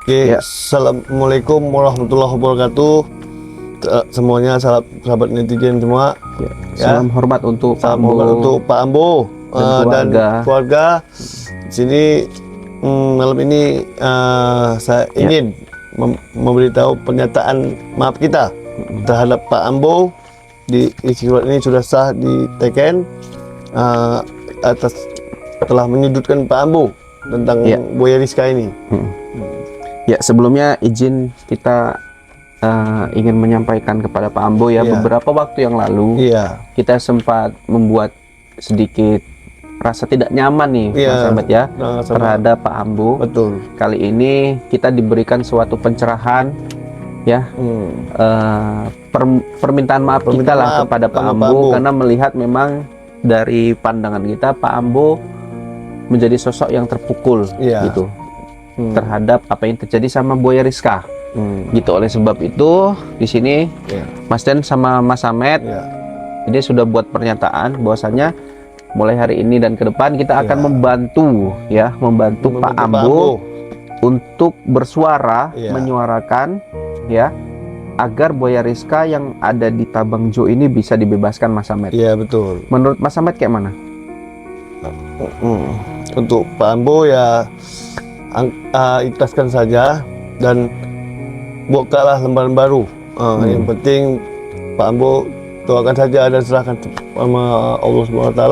Oke, Ya. Assalamualaikum warahmatullahi wabarakatuh. Semuanya sahabat netizen semua. Ya. Ya. Salam hormat untuk Pak Salam Ambo hormat untuk Pak Ambo dan keluarga. Di sini malam ini saya ingin memberitahu pernyataan maaf kita terhadap Pak Ambo. Di isi surat ini sudah sah diteken atas telah menyudutkan Pak Ambo tentang Buaya Rizka ini. Ya, sebelumnya izin kita ingin menyampaikan kepada Pak Ambo ya, beberapa waktu yang lalu kita sempat membuat sedikit rasa tidak nyaman nih, Mas Sahabat ya, terhadap Pak Ambo. Betul. Kali ini kita diberikan suatu pencerahan ya, permintaan maaf kita lah kepada Pak Ambo, karena melihat memang dari pandangan kita Pak Ambo menjadi sosok yang terpukul gitu terhadap apa yang terjadi sama Buaya Rizka gitu. Oleh sebab itu di sini Mas Den sama Mas Samet ini sudah buat pernyataan bahwasanya mulai hari ini dan ke depan kita akan membantu Pak Ambo untuk bersuara, menyuarakan agar Buaya Rizka yang ada di Tabangjo ini bisa dibebaskan, Mas Samet. Iya, betul. Menurut Mas Samet kayak mana? Untuk Pak Ambo ya ikhlaskan saja dan bukalah lembaran baru. Yang penting Pak Ambo doakan saja dan serahkan sama Allah SWT.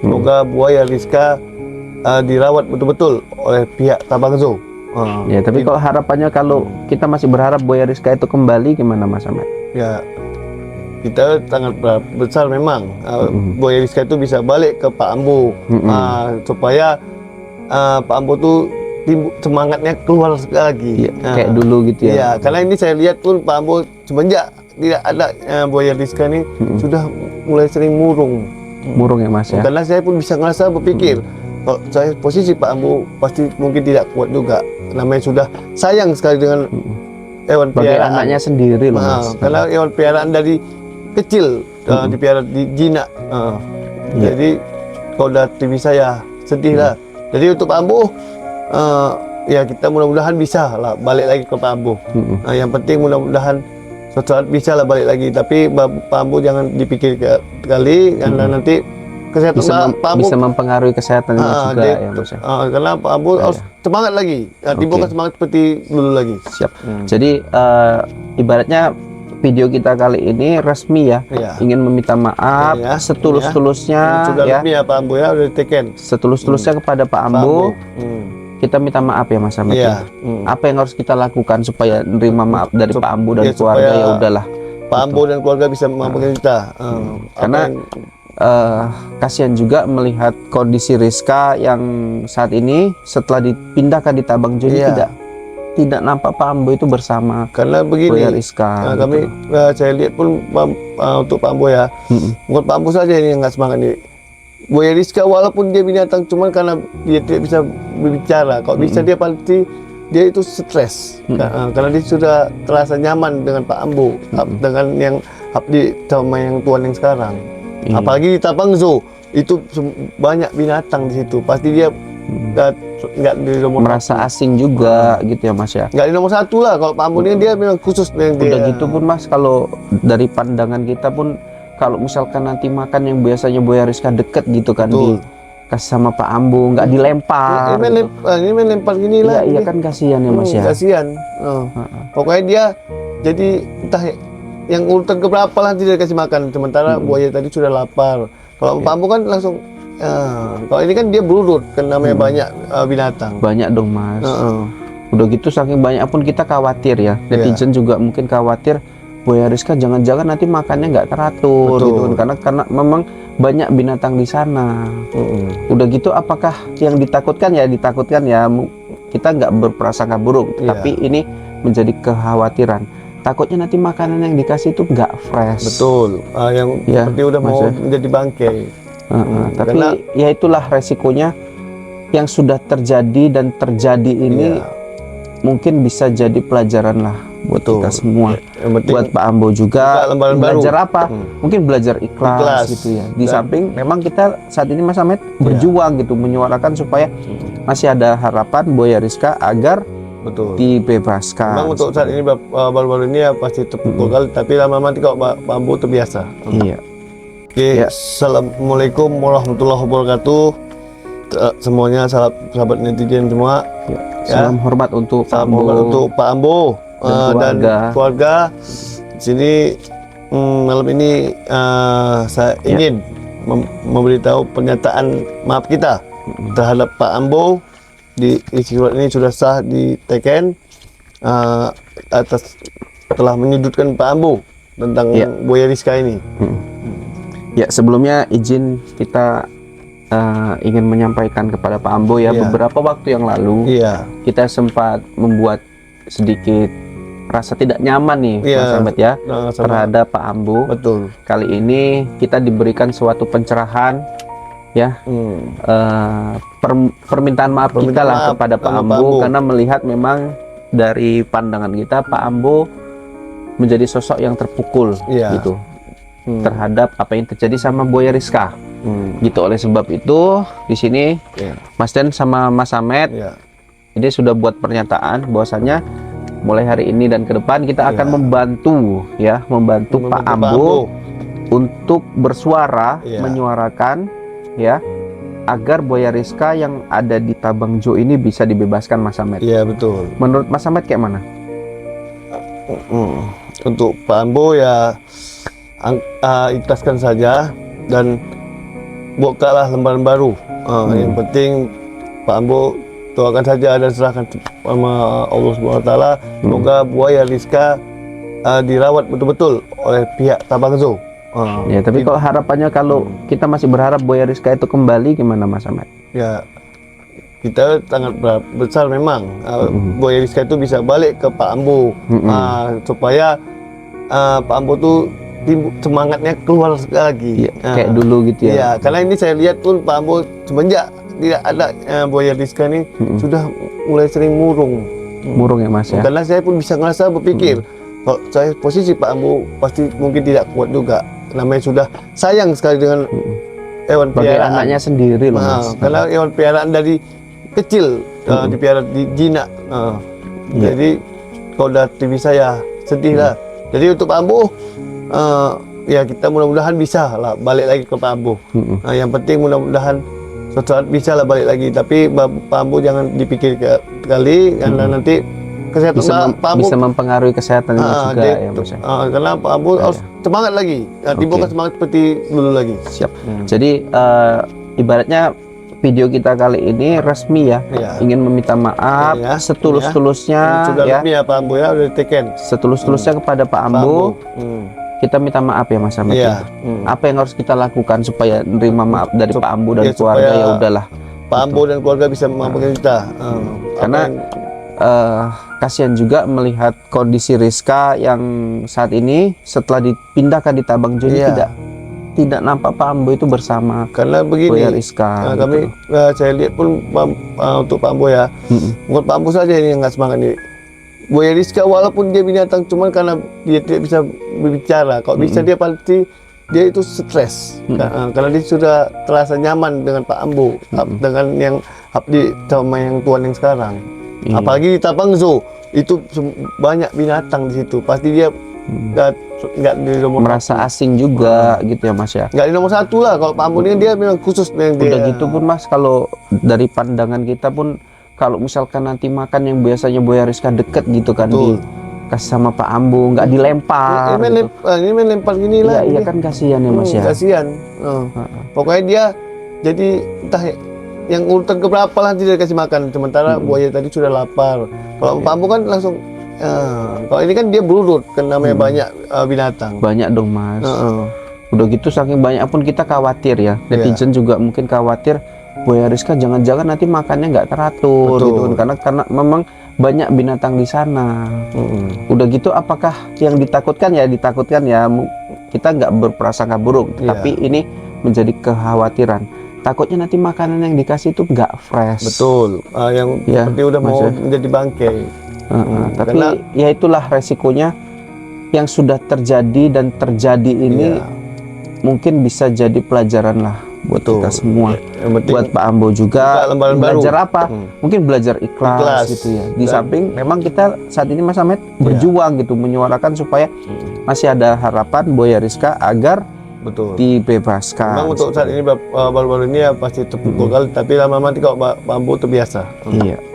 Semoga Buaya Rizka dirawat betul-betul oleh pihak Tabangzo. Ya, tapi kalau harapannya, kalau kita masih berharap Buaya Rizka itu kembali, gimana Mas Samet? Ya, kita sangat besar memang Buaya Rizka itu bisa balik ke Pak Ambo, supaya Pak Ambo tuh semangatnya keluar sekali lagi, kayak dulu gitu ya. Iya, karena ini saya lihat pun Pak Ambo semenjak tidak ada Buaya Rizka ini sudah mulai sering murung ya Mas ya. Karena saya pun bisa ngerasa berpikir kalau saya posisi Pak Ambo pasti mungkin tidak kuat juga. Namanya sudah sayang sekali dengan hewan peliharaan, anaknya sendiri loh Mas. Karena hewan peliharaan dari kecil dipiara di jinak. Jadi kalau udah TV saya sedih lah. Jadi untuk Pak Ambo ya kita mudah-mudahan bisa lah balik lagi ke Pak Ambo. Yang penting mudah-mudahan suatu saat bisa lah balik lagi. Tapi Pak Ambo jangan dipikir kali karena nanti kesehatan Pak Ambo bisa mempengaruhi kesehatannya juga ya Mas. Karena Pak Ambo harus semangat lagi, timbulkan semangat seperti dulu lagi. Siap. Jadi ibaratnya video kita kali ini resmi ya, ingin meminta maaf setulus-tulusnya sudah resmi ya Pak Ambo ya, udah diteken setulus-tulusnya kepada Pak Ambo. Kita minta maaf ya Mas Samet. Apa yang harus kita lakukan supaya menerima maaf dari Pak Ambo dan keluarga? Ya udahlah, Pak Ambo dan keluarga bisa memaafkan kita. Karena kasihan juga melihat kondisi Rizka yang saat ini setelah dipindahkan di Tabangjo ini tidak nampak Pak Ambo itu bersama. Karena begini, Buaya Rizka kami saya lihat pun untuk Pak Ambo ya, bukan Pak Ambo saja ini yang nggak semangat nih. Buaya Rizka walaupun dia binatang, cuman karena dia tidak bisa berbicara. Kalau bisa dia pasti dia itu stres, karena dia sudah terasa nyaman dengan Pak Ambo, dengan yang abdi sama yang tuan yang sekarang. Apalagi di Tabangzo itu banyak binatang di situ, pasti dia nggak di nomor merasa asing juga gitu ya Mas ya. Nggak di nomor satu lah kalau Pak Ambo ini dia memang khusus dengan dia. Udah gitu pun Mas, kalau dari pandangan kita pun, kalau misalkan nanti makan yang biasanya Buaya Rizka deket gitu kan, dikasih sama Pak Ambo, nggak dilempar. Ini main lempar gini lah. Iya kan, kasihan ya Mas ya. Kasihan. Pokoknya dia jadi entah yang urutan keberapa lah dia kasih makan, sementara buaya tadi sudah lapar. Kalau Pak Ambo kan langsung. Kalau ini kan dia berurut, kan namanya banyak binatang. Banyak dong Mas. Udah gitu saking banyak pun kita khawatir ya. Netizen juga mungkin khawatir Buaya Rizka jangan-jangan nanti makannya nggak teratur gitu kan, karena memang banyak binatang di sana. Udah gitu apakah yang ditakutkan ya kita nggak berprasangka buruk, tapi ini menjadi kekhawatiran. Takutnya nanti makanan yang dikasih itu nggak fresh. Betul. Yang seperti udah mau menjadi bangkai. Tapi ya itulah resikonya yang sudah terjadi dan terjadi ini. Mungkin bisa jadi pelajaran lah buat kita semua, buat Pak Ambo juga belajar apa? Mungkin belajar ikhlas gitu ya. Di samping memang kita saat ini Mas Samet berjuang gitu, menyuarakan supaya masih ada harapan Buaya Rizka agar betul. dibebaskan. Memang untuk saat ini baru-baru ini ya pasti terpukul kali, tapi lama-lama nanti kalau bambu terbiasa. Iya. Oke, Assalamualaikum warahmatullahi wabarakatuh. Semuanya sahabat netizen semua. Ya. Salam hormat untuk Pak Salam Ambo. hormat untuk Pak Ambo dan keluarga. Di sini malam ini saya ingin memberitahu pernyataan maaf kita terhadap Pak Ambo. Di isi surat ini sudah sah diteken atas telah menyudutkan Pak Ambo tentang Buaya Rizka ini. Ya, sebelumnya izin kita ingin menyampaikan kepada Pak Ambo ya, beberapa waktu yang lalu kita sempat membuat sedikit rasa tidak nyaman nih Mas Ahmad ya terhadap Pak Ambo. Betul. Kali ini kita diberikan suatu pencerahan ya, permintaan maaf kita lah kepada Pak Ambo karena melihat memang dari pandangan kita Pak Ambo menjadi sosok yang terpukul gitu terhadap apa yang terjadi sama Buaya Rizka. Gitu, oleh sebab itu di sini Mas Den sama Mas Ahmed ini sudah buat pernyataan bahwasanya mulai hari ini dan ke depan kita akan membantu Pak Ambo untuk bersuara, menyuarakan agar Buaya Rizka yang ada di Tabangjo ini bisa dibebaskan, Mas Ahmed. Iya, betul. Menurut Mas Ahmed kayak mana? Untuk Pak Ambo ya ikhlaskan saja dan bukalah lembaran baru. Yang penting Pak Ambo doakan saja dan serahkan sama Allah Subhanahu wa taala. Semoga Buaya Rizka dirawat betul-betul oleh pihak Tabangzo. Ya, tapi kalau harapannya kalau kita masih berharap Buaya Rizka itu kembali gimana, Mas Ahmed? Ya, kita sangat besar memang Buaya Rizka itu bisa balik ke Pak Ambo supaya Pak Ambo tuh semangatnya keluar lagi kayak dulu gitu ya. Iya, karena ini saya lihat pun Pak Ambo semenjak tidak ada Buaya Rizka ini sudah mulai sering murung ya Mas ya. Karena saya pun bisa ngerasa berpikir kalau saya posisi Pak Ambo pasti mungkin tidak kuat juga. Namanya sudah sayang sekali dengan hewan peliharaan. Anaknya sendiri loh Mas. Karena hewan peliharaan dari kecil dipiara di jinak. Jadi kalau udah TV saya sedih lah. Jadi untuk Pak Ambo ya kita mudah-mudahan bisa lah balik lagi ke Pak Ambo. Yang penting mudah-mudahan suatu saat bisa lah balik lagi. Tapi Pak Ambo jangan dipikir kali karena nanti kesehatan Pak Ambo bisa mempengaruhi kesehatannya juga ya Mas. Karena Pak Ambo harus semangat lagi. Timbulkan semangat seperti dulu lagi. Siap. Jadi ibaratnya video kita kali ini resmi ya, ingin meminta maaf setulus-tulusnya sudah resmi ya Pak Ambo ya, udah diteken. Setulus-tulusnya kepada Pak Ambo. Kita minta maaf ya Mas Ahmad. Apa yang harus kita lakukan supaya menerima maaf dari Pak Ambo dan keluarga? Ya udahlah. Pak Ambo dan keluarga bisa memaafkan kita. Karena kasihan juga melihat kondisi Rizka yang saat ini setelah dipindahkan di Tabangjo ini tidak nampak Pak Ambo itu bersama karena begini Buaya Rizka. Kami saya lihat pun untuk Pak Ambo ya, bukan Pak Ambo saja ini yang nggak semangat nih. Buaya Rizka walaupun dia binatang, cuman karena dia tidak bisa berbicara. Kalau bisa dia pasti dia itu stres karena dia sudah terasa nyaman dengan Pak Ambo, dengan yang abdi sama yang tuan yang sekarang. Apalagi di Tabangzo itu banyak binatang di situ, pasti dia nggak di nomor merasa asing juga gitu ya Mas ya. Nggak di nomor satu lah kalau Pak Ambo ini dia memang khusus dengan dia. Udah gitu pun Mas, kalau dari pandangan kita pun kalau misalkan nanti makan yang biasanya Buaya Rizka deket gitu kan dikasih sama Pak Ambo, nggak dilempar. Ini main lempar gini lah. Iya kan kasihan ya Mas ya. Kasihan. Pokoknya dia jadi entah yang urutan keberapa lah dia kasih makan. Sementara buaya tadi sudah lapar. Kalau Pak Ambo kan langsung. Kalau ini kan dia berurut, kan namanya banyak binatang. Banyak dong Mas. Udah gitu saking banyak pun kita khawatir ya. Netizen juga mungkin khawatir Buaya Rizka jangan-jangan nanti makannya nggak teratur gitu kan, karena memang banyak binatang di sana. Udah gitu apakah yang ditakutkan ya kita nggak berprasangka buruk, tapi ini menjadi kekhawatiran. Takutnya nanti makanan yang dikasih itu nggak fresh. Betul. Yang seperti udah mau menjadi bangkai. Tapi karena ya itulah resikonya yang sudah terjadi dan terjadi ini mungkin bisa jadi pelajaran lah buat kita semua. Yang penting Buat Pak Ambo juga lembaran belajar baru. apa? Mungkin belajar ikhlas gitu ya. Di samping memang kita saat ini Mas Ahmed berjuang gitu menyuarakan supaya masih ada harapan Buaya Rizka agar betul dibebaskan. memang untuk saat ini baru-baru ini ya pasti terpukul kali, tapi lama-lama nanti kalau Pak Ambo terbiasa. Iya.